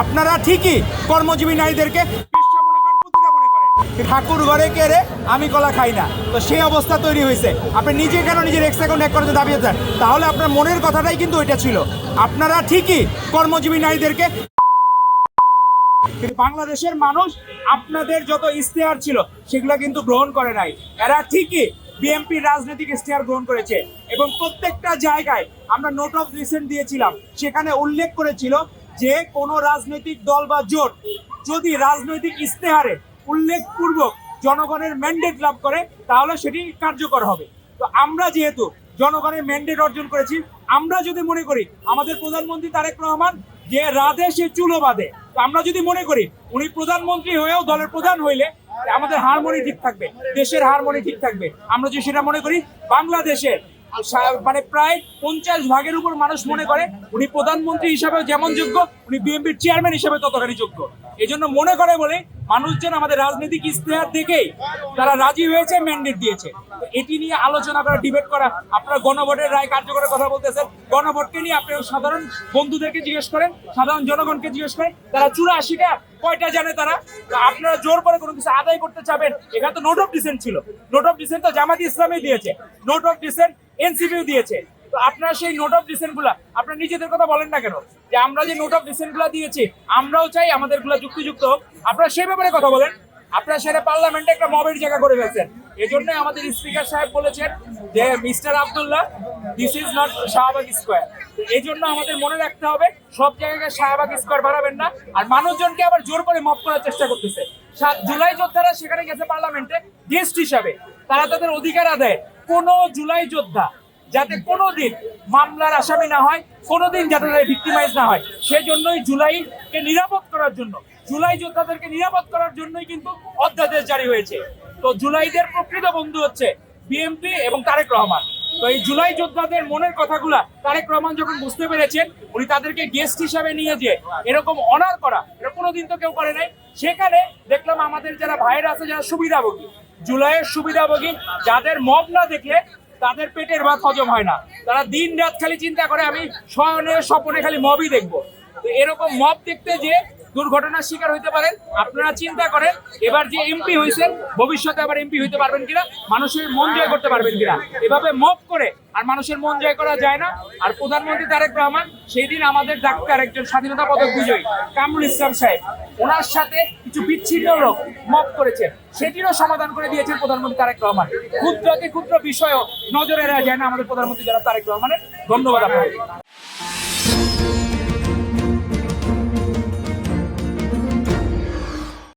আপনারা ঠিকই কর্মজীবী নারীদেরকে বেশ্যা মনে করেন, পতিতা মনে করেন। ঠাকুর ঘরে কেড়ে আমি কলা খাই না, তো সেই অবস্থা তৈরি হয়েছে। আপনি নিজে কেন নিজের এক্স অ্যাকাউন্ট হ্যাক করতে দাবি আছেন? তাহলে আপনার মনের কথাটাই কিন্তু ওইটা ছিল। আপনারা ঠিকই কর্মজীবী নারীদেরকে, কিন্তু বাংলাদেশের মানুষ আপনাদের যত ইশতেহার ছিল সেগুলো কিন্তু গ্রহণ করে নাই। এরা ঠিকই বিএনপি রাজনৈতিক ইশতেহার গ্রহণ করেছে এবং প্রত্যেকটা জায়গায় আমরা নোট অফ রিসেন্ট দিয়েছিলাম, সেখানে উল্লেখ করেছিল যে কোনো রাজনৈতিক দল বা জোট যদি রাজনৈতিক ইশতেহারে উল্লেখপূর্বক জনগণের ম্যান্ডেট লাভ করে তাহলে সেটি কার্যকর হবে। তো আমরা যেহেতু জনগণের ম্যান্ডেট অর্জন করেছি, আমরা যদি মনে করি আমাদের প্রধানমন্ত্রী তারেক রহমান যে রাধে সে চুলো বাঁধে, তো আমরা যদি মনে করি উনি প্রধানমন্ত্রী হয়েও দলের প্রধান হইলে আমাদের হারমোনি ঠিক থাকবে, দেশের হারমোনি ঠিক থাকবে, আমরা যদি সেটা মনে করি, বাংলাদেশের মানে প্রায় 50% উপর মানুষ মনে করে উনি প্রধানমন্ত্রী হিসাবে যেমন যোগ্য, উনি বিএনপির চেয়ারম্যান হিসাবে ততখানি যোগ্য। এই জন্য মনে করে বলে মানুষজন আমাদের রাজনৈতিক ইশতেহার দেখেই তারা রাজি হয়েছে, ম্যান্ডেট দিয়েছে। তো এটি নিয়ে আলোচনা করা, ডিবেট করা, আপনারা গণভোটের রায় কার্যকরের কথা বলতেছেন, গণভোটকে নিয়ে আপনি সাধারণ বন্ধুদেরকে জিজ্ঞেস করেন, সাধারণ জনগণকে জিজ্ঞেস করেন, তারা 84টা কয়টা জানে তারা? আপনারা জোর করে কোনো কিছু আদায় করতে চাবেন। এখানে তো নোট অফ ডিসেন্ট ছিল, নোট অফ ডিসেন্ট তো জামাত ইসলামী দিয়েছে, নোট অফ ডিসেন্ট এনসিপিও দিয়েছে। তো আপনারা সেই নোট অফ ডিসেন্ট গুলা আপনারা নিজেদের কথা বলেন না কেন? যে আমরা যে নোট অফ ডিসেন্ট গুলা দিয়েছি আমরাও চাই আমাদের গুলা যুক্তিযুক্ত হোক, আপনারা সেই ব্যাপারে কথা বলেন। আপনারা সেটা পার্লামেন্টে একটা মবের জায়গা করে ফেলছেন। এই জন্য আমাদের স্পিকার সাহেব বলেছেন যে mister Abdullah, this is not Shahbag square. এই জন্য আমাদের মনে রাখতে হবে সব জায়গায় শাহবাগ স্কোয়ার বাড়াবেন না। আর মানুষজনকে আবার জোর করে মব করার চেষ্টা করতেছে। 7 জুলাই যোদ্ধারা সেখানে গেছে পার্লামেন্টে গেস্ট হিসাবে, তারা তাদের অধিকার আদায়। কোন জুলাই যোদ্ধা যাতে কোনোদিন মামলার আসামি না হয়, কোনোদিন যাতে ভিক্টিমাইজ না হয়, সেজন্যই জুলাইকে নিরাপদ করার জন্য, জুলাই যোদ্ধাদেরকে নিরাপদ করার জন্যই কিন্তু অধ্যাদেশ জারি হয়েছে। তো জুলাইদের প্রকৃত বন্ধু হচ্ছে বিএনপি এবং তারেক রহমান। তো এই জুলাই যোদ্ধাদের মনের কথাগুলা তারেক রহমান যখন বুঝতে পেরেছেন, উনি তাদেরকে গেস্ট হিসাবে নিয়ে যে এরকম অনার করা, এটা কোনোদিন তো কেউ করে নাই। সেখানে দেখলাম আমাদের যারা ভাইয়েরা আছে, যারা সুবিধাভোগী, জুলাইয়ের সুবিধাভোগী, যাদের মব না দেখলে তাদের পেটের ভাত হজম হয় না, তারা দিন রাত খালি চিন্তা করে আমি শয়নে স্বপ্নে খালি মবই দেখবো। তো এরকম মব দেখতে যে দুর্ঘটনার শিকার হইতে পারেন। আপনারা চিন্তা করেন এবার যে এমপি হয়েছেন ভবিষ্যতে আবার এমপি হইতে পারবেন কিনা, মানুষের মন জয় করতে পারবেন কিনা। এভাবে মব করে আর মানুষের মন জয় করা যায় না। আর প্রধানমন্ত্রী তারেক রহমান সেই দিন আমাদের ডাক্তার, একজন স্বাধীনতা পদক বিজয়ী কামরুল ইসলাম সাহেব, ওনার সাথে কিছু বিচ্ছিন্ন লোক মব করেছে, সেটিরও সমাধান করে দিয়েছেন প্রধানমন্ত্রী তারেক রহমান। ক্ষুদ্র অতি ক্ষুদ্র বিষয়ও নজরে রাখা যায় না আমাদের প্রধানমন্ত্রী যারা তারেক রহমানের। ধন্যবাদ আপনাকে।